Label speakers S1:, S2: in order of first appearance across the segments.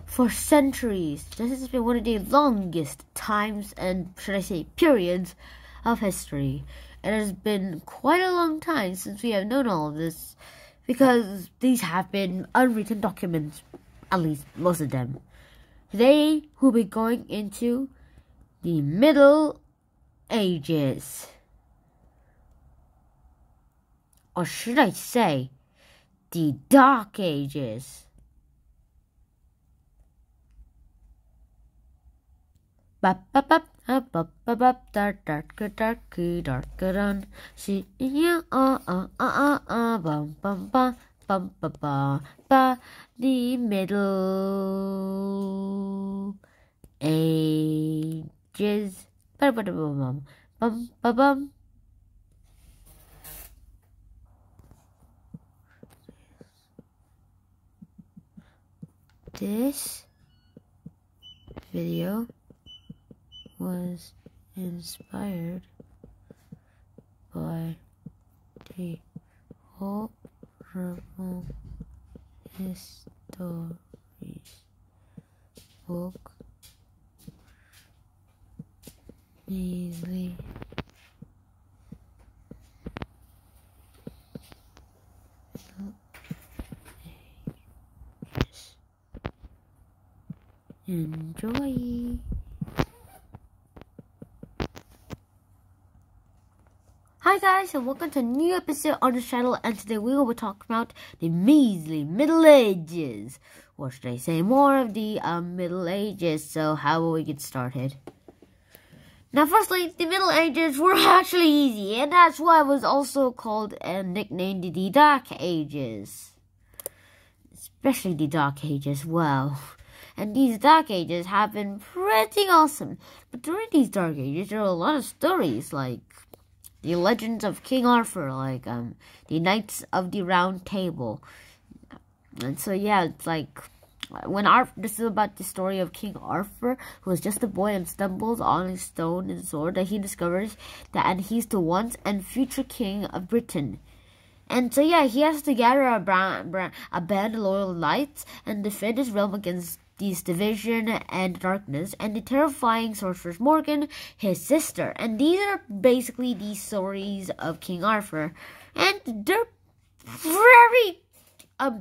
S1: For centuries, this has been one of the longest times and, should I say, periods of history. It has been quite a long time since we have known all of this, because these have been unwritten documents, at least most of them. Today, we'll be going into the Middle Ages. Or should I say, the Dark Ages. Darker, see ya, the Middle Ages. This video was inspired by the horrible histories book Measly Enjoy. Hi guys, and welcome to a new episode on the channel, and today we will be talking about the measly Middle Ages, or should I say more of the Middle Ages. So how will we get started? Now firstly, the Middle Ages were actually easy, and that's why it was also called and nicknamed the Dark Ages. Especially the Dark Ages, well. And these Dark Ages have been pretty awesome. But during these Dark Ages, there are a lot of stories, like the legends of King Arthur, like the Knights of the Round Table. And so yeah, it's like this is about the story of King Arthur, who was just a boy and stumbles on a stone and sword that he discovers and he's the once and future king of Britain. And so yeah, he has to gather a band of loyal knights and defend his realm against these division and darkness and the terrifying sorceress Morgan, his sister. And these are basically the stories of King Arthur, and they're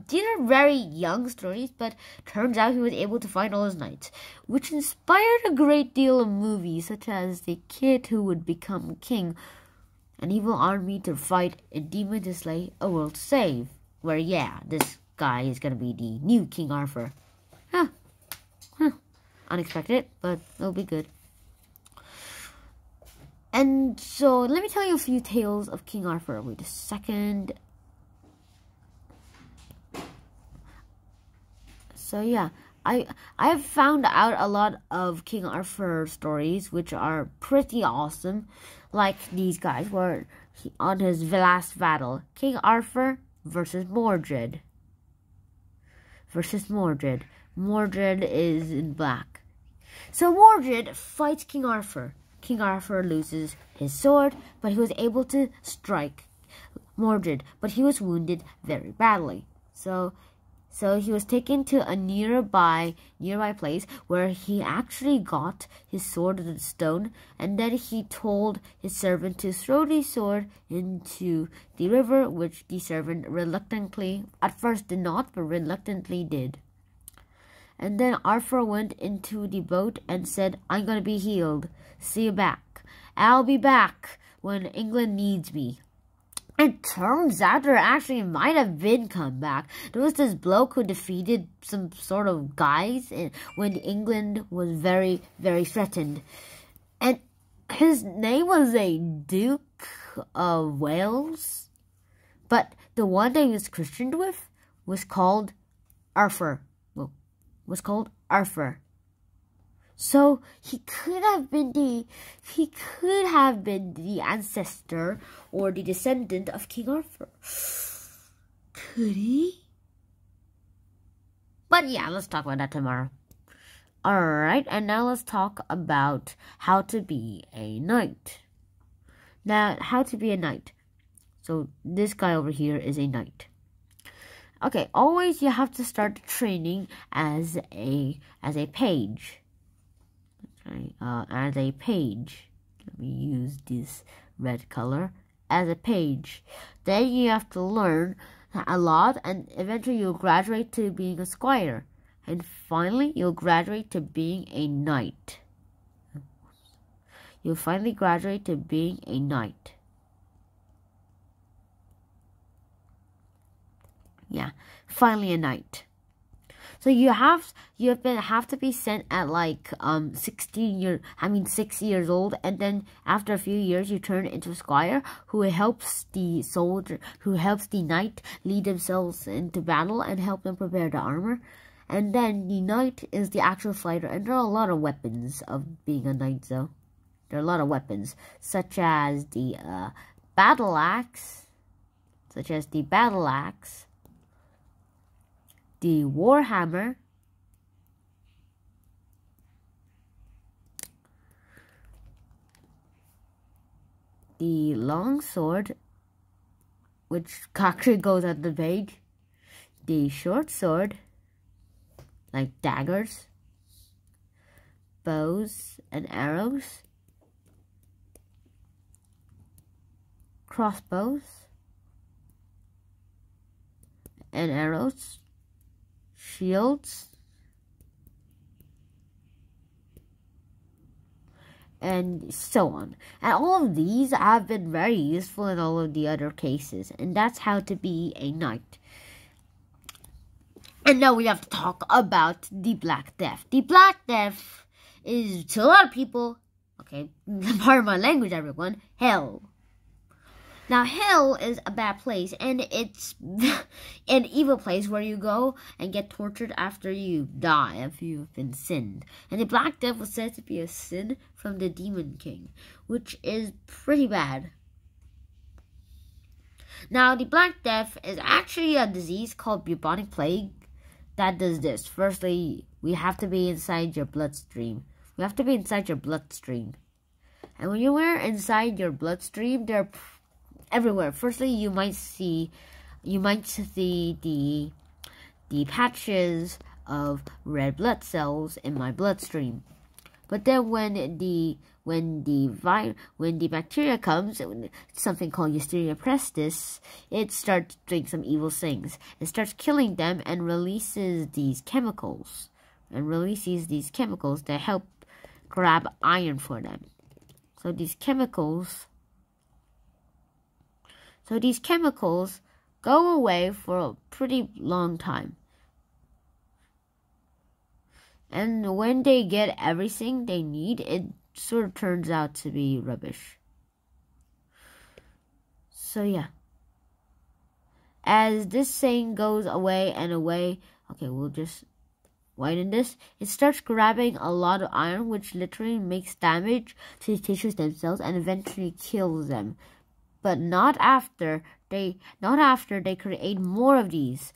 S1: these are very young stories, but turns out he was able to find all his knights, which inspired a great deal of movies, such as The Kid Who Would Become King, an evil army to fight a demon to slay, a world to save, where yeah, this guy is gonna be the new King Arthur. Unexpected, but it'll be good. And so let me tell you a few tales of King Arthur. Wait a second. So yeah, I have found out a lot of King Arthur stories, which are pretty awesome. Like these guys, where on his last battle, King Arthur versus Mordred. Mordred is in black. So Mordred fights King Arthur. King Arthur loses his sword, but he was able to strike Mordred, but he was wounded very badly. So he was taken to a nearby place where he actually got his sword in the stone, and then he told his servant to throw the sword into the river, which the servant reluctantly, at first did not, but reluctantly did. And then Arthur went into the boat and said, "I'm going to be healed. See you back. I'll be back when England needs me." It turns out there actually might have been come back. There was this bloke who defeated some sort of guys when England was very, very threatened. And his name was a Duke of Wales. But the one that he was christened with was called Arthur. So he could have been the ancestor or the descendant of King Arthur. Could he? But yeah, let's talk about that tomorrow. Alright, and now let's talk about how to be a knight. Now, how to be a knight. So this guy over here is a knight. Okay, always you have to start training as a page. Okay, as a page. Let me use this red color as a page. Then you have to learn a lot, and eventually you'll graduate to being a squire, and finally you'll graduate to being a knight. You'll finally graduate to being a knight. Yeah, finally a knight. So you have to be sent at like 6 years old, and then after a few years you turn into a squire who helps the knight lead themselves into battle and help them prepare the armor. And then the knight is the actual fighter, and there are a lot of weapons of being a knight though. There are a lot of weapons, such as the battle axe, the warhammer, the longsword, which actually goes on the page, the short sword, like daggers, bows and arrows, crossbows and arrows, shields, and so on. And all of these have been very useful in all of the other cases, and that's how to be a knight. And now we have to talk about the Black Death. The Black Death is, to a lot of people, okay, pardon my language everyone, hell. Now, hell is a bad place, and it's an evil place where you go and get tortured after you die, if you've been sinned. And the Black Death was said to be a sin from the Demon King, which is pretty bad. Now, the Black Death is actually a disease called bubonic plague that does this. Firstly, we have to be inside your bloodstream. And when you are inside your bloodstream, they're everywhere. Firstly, you might see the patches of red blood cells in my bloodstream. But then when the bacteria comes, something called Yersinia pestis, it starts doing some evil things. It starts killing them and releases these chemicals that help grab iron for them. So these chemicals go away for a pretty long time. And when they get everything they need, it sort of turns out to be rubbish. So yeah. As this thing goes away and away, okay, we'll just widen this. It starts grabbing a lot of iron, which literally makes damage to the tissues themselves and eventually kills them. But not after they create more of these,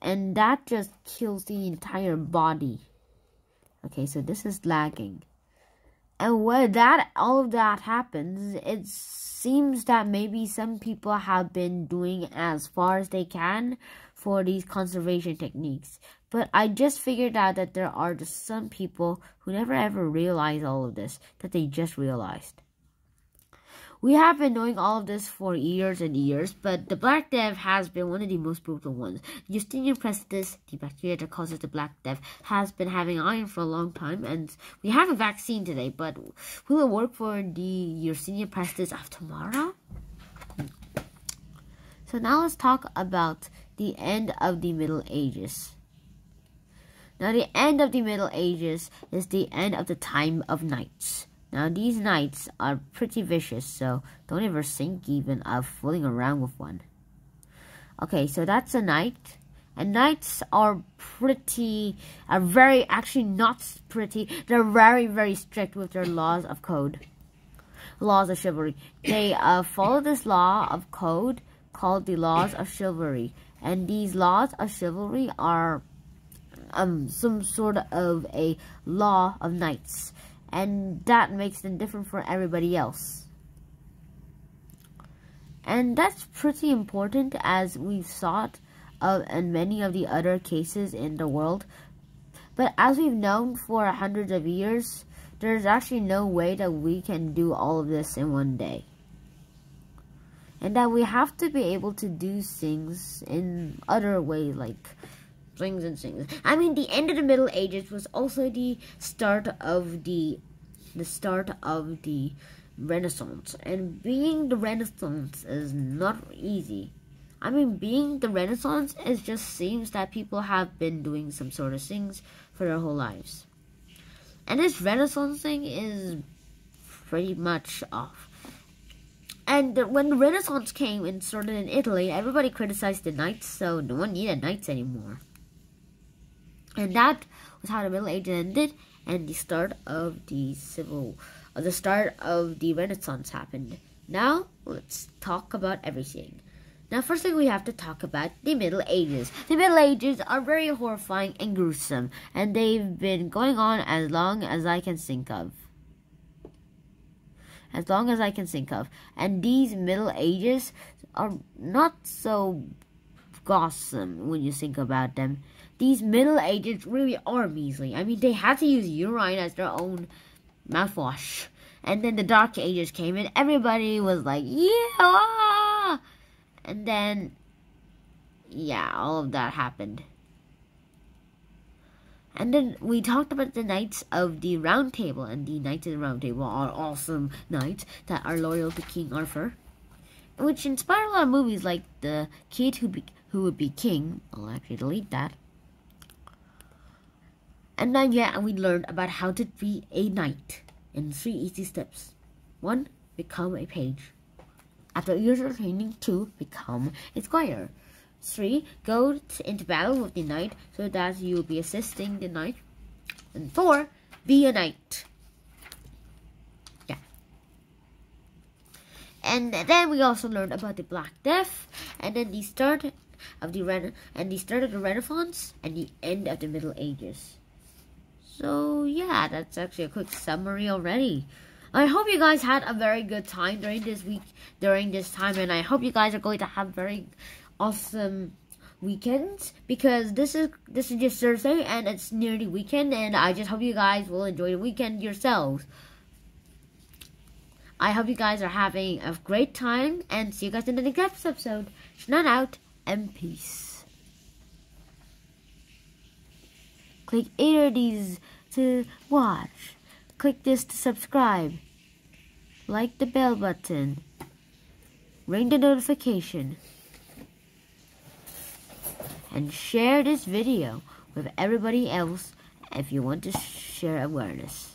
S1: and that just kills the entire body. Okay, so this is lagging, and when all of that happens, it seems that maybe some people have been doing as far as they can for these conservation techniques. But I just figured out that there are just some people who never ever realize all of this, that they just realized. We have been doing all of this for years and years, but the Black Death has been one of the most brutal ones. Yersinia pestis, the bacteria that causes the Black Death, has been having iron for a long time, and we have a vaccine today, but will it work for the Yersinia pestis of tomorrow? So now let's talk about the end of the Middle Ages. Now the end of the Middle Ages is the end of the time of knights. Now, these knights are pretty vicious, so don't ever think even of fooling around with one. Okay, so that's a knight. And knights are actually not pretty. They're very, very strict with their laws of code. Laws of chivalry. They follow this law of code called the laws of chivalry. And these laws of chivalry are some sort of a law of knights. And that makes them different from everybody else. And that's pretty important, as we've thought of in many of the other cases in the world. But as we've known for hundreds of years, there's actually no way that we can do all of this in one day. And that we have to be able to do things in other ways, like things and things. I mean, the end of the Middle Ages was also the start of the Renaissance. And being the Renaissance is not easy. I mean, being the Renaissance, it just seems that people have been doing some sort of things for their whole lives. And this Renaissance thing is pretty much off. And when the Renaissance came and started in Italy, everybody criticized the knights, so no one needed knights anymore. And that was how the Middle Ages ended, and the start of the Renaissance happened. Now, let's talk about everything. Now, first thing we have to talk about the Middle Ages. The Middle Ages are very horrifying and gruesome, and they've been going on as long as I can think of. And these Middle Ages are not so awesome when you think about them. These Middle Ages really are measly. I mean, they had to use urine as their own mouthwash. And then the Dark Ages came and everybody was like, yeah! And then, yeah, all of that happened. And then we talked about the Knights of the Round Table, and the Knights of the Round Table are awesome knights that are loyal to King Arthur, which inspired a lot of movies like The Kid Who Would Be King. I'll actually delete that. And then, yeah, we learned about how to be a knight in 3 easy steps. 1, become a page. After years of training, 2, become a squire. 3, go into battle with the knight so that you will be assisting the knight. And 4, be a knight. Yeah. And then we also learned about the Black Death, and then the start of the Renaissance and the end of the Middle Ages. So yeah, that's actually a quick summary already. I hope you guys had a very good time during this time, and I hope you guys are going to have very awesome weekends, because this is just Thursday and it's near the weekend, and I just hope you guys will enjoy the weekend yourselves. I hope you guys are having a great time, and see you guys in the next episode. Shnan out, and peace. Click either of these to watch. Click this to subscribe. Like the bell button. Ring the notification. And share this video with everybody else if you want to share awareness.